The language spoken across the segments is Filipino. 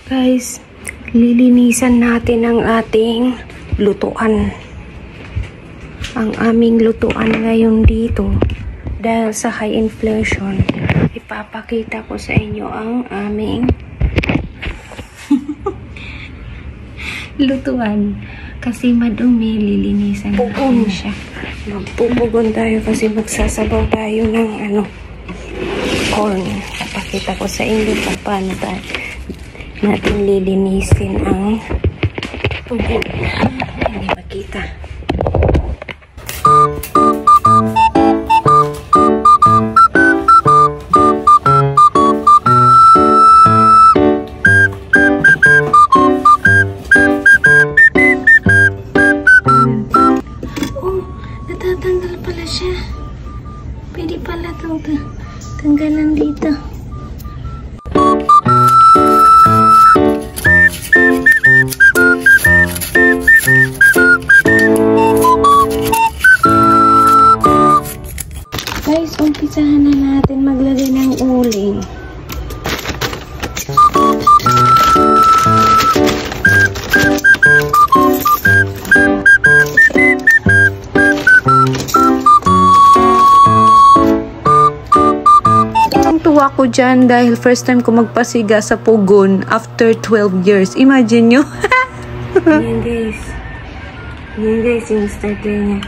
Guys, lilinisan natin ang ating lutuan. Ang aming lutuan ngayon dito, dahil sa high inflation, ipapakita ko sa inyo ang aming lutuan. Kasi madumi, lilinisan natin siya. Magpupugon tayo kasi magsasabaw tayo ng corn. Ipapakita ko sa inyo kung paano natin lilinisin ang pugon. Hindi makita. Oh, natatanggal pala siya. Pwede pala itong tanggalan dito. Guys, umpisahan na natin maglagay ng uling. Ang tuwa ko dyan dahil first time ko magpasiga sa pugon after 12 years. Imagine nyo. Yan guys. Yan guys yung starter niya.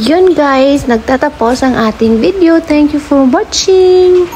Yun guys, nagtatapos ang ating video. Thank you for watching.